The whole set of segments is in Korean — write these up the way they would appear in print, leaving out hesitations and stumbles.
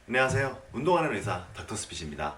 안녕하세요. 운동하는 의사 닥터스핏입니다.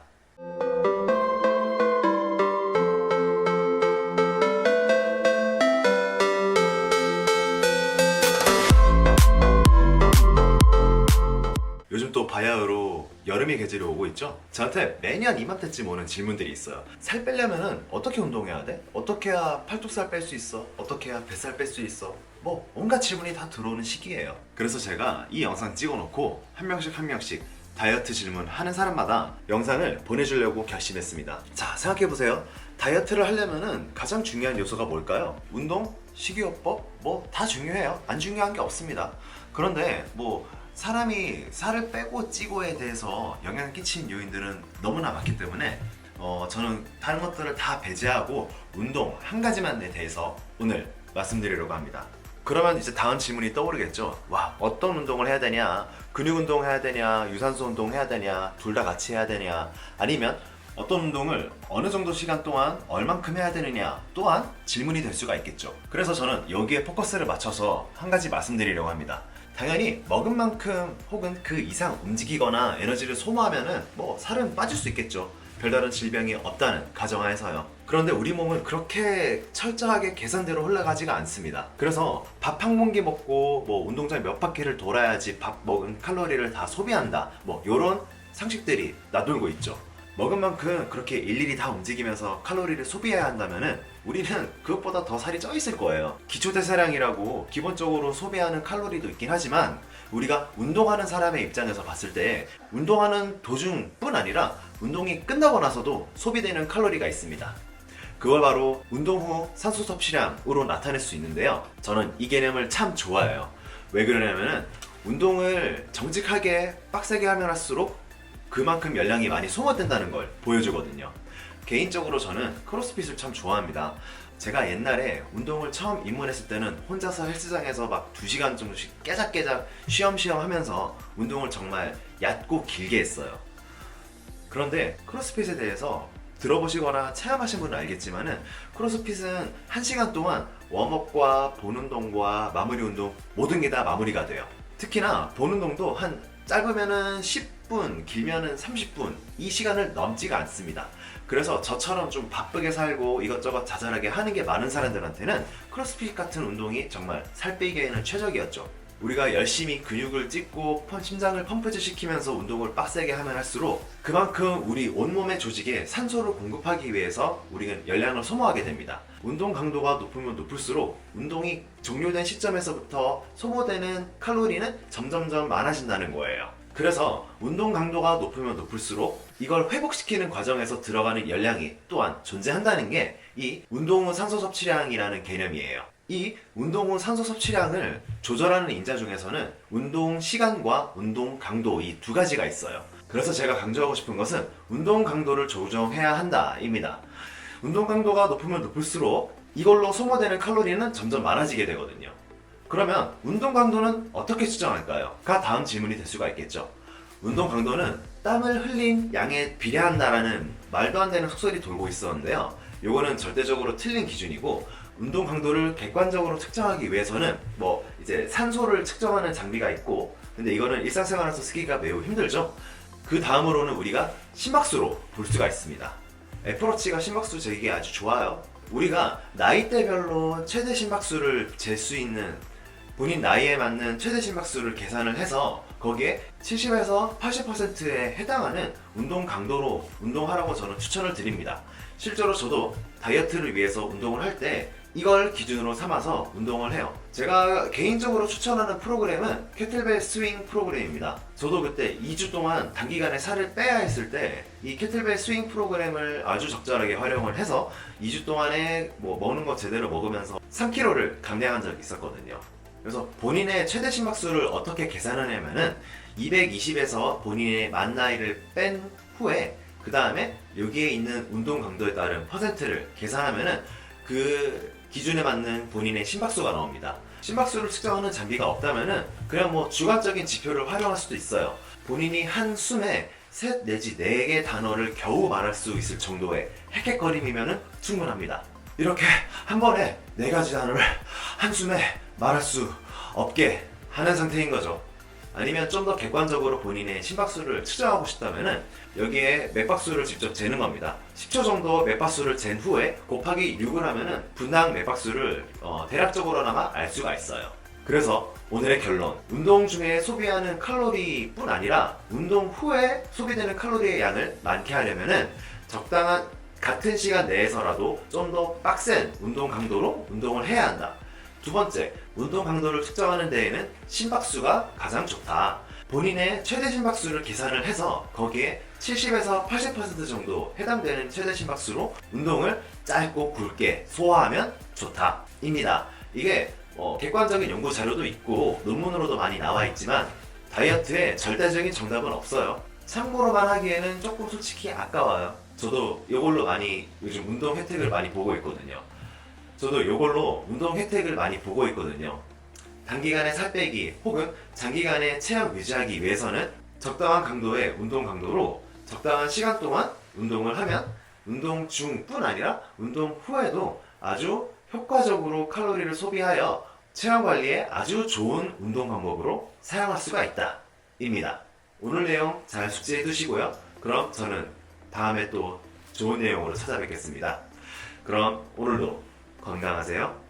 요즘 또 바야흐로 여름이 계절이 오고 있죠? 저한테 매년 이맘때쯤 오는 질문들이 있어요. 살 빼려면은 어떻게 운동해야 돼? 어떻게 해야 팔뚝살 뺄 수 있어? 어떻게 해야 뱃살 뺄 수 있어? 뭐 온갖 질문이 다 들어오는 시기예요. 그래서 제가 이 영상 찍어놓고 한 명씩 다이어트 질문 하는 사람마다 영상을 보내주려고 결심했습니다. 자, 생각해보세요. 다이어트를 하려면은 가장 중요한 요소가 뭘까요? 운동? 식이요법? 뭐 다 중요해요. 안 중요한 게 없습니다. 그런데 뭐 사람이 살을 빼고 찌고에 대해서 영향을 끼치는 요인들은 너무나 많기 때문에 저는 다른 것들을 다 배제하고 운동 한 가지만에 대해서 오늘 말씀드리려고 합니다. 그러면 이제 다음 질문이 떠오르겠죠. 와, 어떤 운동을 해야 되냐? 근육 운동 해야 되냐? 유산소 운동 해야 되냐? 둘 다 같이 해야 되냐? 아니면 어떤 운동을 어느 정도 시간 동안 얼만큼 해야 되느냐 또한 질문이 될 수가 있겠죠. 그래서 저는 여기에 포커스를 맞춰서 한 가지 말씀드리려고 합니다. 당연히 먹은 만큼 혹은 그 이상 움직이거나 에너지를 소모하면은 뭐 살은 빠질 수 있겠죠. 별다른 질병이 없다는 가정하에서요. 그런데 우리 몸은 그렇게 철저하게 계산대로 흘러가지가 않습니다. 그래서 밥 한 공기 먹고 뭐 운동장 몇 바퀴를 돌아야지 밥 먹은 칼로리를 다 소비한다, 뭐 요런 상식들이 나돌고 있죠. 먹은 만큼 그렇게 일일이 다 움직이면서 칼로리를 소비해야 한다면은 우리는 그것보다 더 살이 쪄 있을 거예요. 기초대사량이라고 기본적으로 소비하는 칼로리도 있긴 하지만 우리가 운동하는 사람의 입장에서 봤을 때 운동하는 도중뿐 아니라 운동이 끝나고 나서도 소비되는 칼로리가 있습니다. 그걸 바로 운동 후 산소 섭취량으로 나타낼 수 있는데요. 저는 이 개념을 참 좋아해요. 왜 그러냐면은 운동을 정직하게 빡세게 하면 할수록 그만큼 열량이 많이 소모된다는 걸 보여주거든요. 개인적으로 저는 크로스핏을 참 좋아합니다. 제가 옛날에 운동을 처음 입문했을 때는 혼자서 헬스장에서 막 2시간 정도씩 깨작깨작 쉬엄쉬엄 하면서 운동을 정말 얕고 길게 했어요. 그런데 크로스핏에 대해서 들어보시거나 체험하신 분은 알겠지만은 크로스핏은 1시간 동안 웜업과 본 운동과 마무리 운동 모든 게 다 마무리가 돼요. 특히나 본 운동도 한 짧으면은 10분, 길면은 30분 이 시간을 넘지가 않습니다. 그래서 저처럼 좀 바쁘게 살고 이것저것 자잘하게 하는 게 많은 사람들한테는 크로스핏 같은 운동이 정말 살 빼기에는 최적이었죠. 우리가 열심히 근육을 찢고 심장을 펌프질 시키면서 운동을 빡세게 하면 할수록 그만큼 우리 온몸의 조직에 산소를 공급하기 위해서 우리는 열량을 소모하게 됩니다. 운동 강도가 높으면 높을수록 운동이 종료된 시점에서부터 소모되는 칼로리는 점점점 많아진다는 거예요. 그래서 운동 강도가 높으면 높을수록 이걸 회복시키는 과정에서 들어가는 열량이 또한 존재한다는 게 이 운동 후 산소 섭취량이라는 개념이에요. 이 운동 후 산소 섭취량을 조절하는 인자 중에서는 운동 시간과 운동 강도 이 두 가지가 있어요. 그래서 제가 강조하고 싶은 것은 운동 강도를 조정해야 한다입니다. 운동 강도가 높으면 높을수록 이걸로 소모되는 칼로리는 점점 많아지게 되거든요. 그러면 운동 강도는 어떻게 측정할까요? 가 다음 질문이 될 수가 있겠죠. 운동 강도는 땀을 흘린 양에 비례한다라는 말도 안 되는 속설이 돌고 있었는데요. 요거는 절대적으로 틀린 기준이고 운동 강도를 객관적으로 측정하기 위해서는 뭐 이제 산소를 측정하는 장비가 있고, 근데 이거는 일상생활에서 쓰기가 매우 힘들죠. 그 다음으로는 우리가 심박수로 볼 수가 있습니다. 애플워치가 심박수 재기에 아주 좋아요. 우리가 나이대별로 최대 심박수를 잴 수 있는 본인 나이에 맞는 최대 심박수를 계산을 해서 거기에 70에서 80%에 해당하는 운동 강도로 운동하라고 저는 추천을 드립니다. 실제로 저도 다이어트를 위해서 운동을 할 때 이걸 기준으로 삼아서 운동을 해요. 제가 개인적으로 추천하는 프로그램은 케틀벨 스윙 프로그램입니다. 저도 그때 2주 동안 단기간에 살을 빼야 했을 때 이 케틀벨 스윙 프로그램을 아주 적절하게 활용을 해서 2주 동안에 뭐 먹는 거 제대로 먹으면서 3kg를 감량한 적이 있었거든요. 그래서 본인의 최대 심박수를 어떻게 계산을 하냐면은 220에서 본인의 만 나이를 뺀 후에 그 다음에 여기에 있는 운동 강도에 따른 퍼센트를 계산하면은 그 기준에 맞는 본인의 심박수가 나옵니다. 심박수를 측정하는 장비가 없다면은 그냥 뭐 주관적인 지표를 활용할 수도 있어요. 본인이 한 숨에 3 내지 4개 단어를 겨우 말할 수 있을 정도의 헥헥거림이면은 충분합니다. 이렇게 한 번에 4가지 단어를 한숨에 말할 수 없게 하는 상태인 거죠. 아니면 좀 더 객관적으로 본인의 심박수를 측정하고 싶다면은 여기에 맥박수를 직접 재는 겁니다. 10초 정도 맥박수를 잰 후에 곱하기 6을 하면은 분당 맥박수를 대략적으로나마 알 수가 있어요. 그래서 오늘의 결론, 운동 중에 소비하는 칼로리뿐 아니라 운동 후에 소비되는 칼로리의 양을 많게 하려면은 적당한 같은 시간 내에서라도 좀 더 빡센 운동 강도로 운동을 해야 한다. 두 번째, 운동 강도를 측정하는 데에는 심박수가 가장 좋다. 본인의 최대 심박수를 계산을 해서 거기에 70에서 80% 정도 해당되는 최대 심박수로 운동을 짧고 굵게 소화하면 좋다 입니다. 이게 객관적인 연구 자료도 있고 논문으로도 많이 나와 있지만 다이어트에 절대적인 정답은 없어요. 참고로만 하기에는 조금 솔직히 아까워요. 저도 이걸로 많이 요즘 운동 혜택을 많이 보고 있거든요. 단기간에 살 빼기 혹은 장기간에 체형 유지하기 위해서는 적당한 강도의 운동 강도로 적당한 시간 동안 운동을 하면 운동 중뿐 아니라 운동 후에도 아주 효과적으로 칼로리를 소비하여 체형 관리에 아주 좋은 운동 방법으로 사용할 수가 있다 입니다. 오늘 내용 잘 숙지해 두시고요. 그럼 저는 다음에 또 좋은 내용으로 찾아뵙겠습니다. 그럼 오늘도 건강하세요.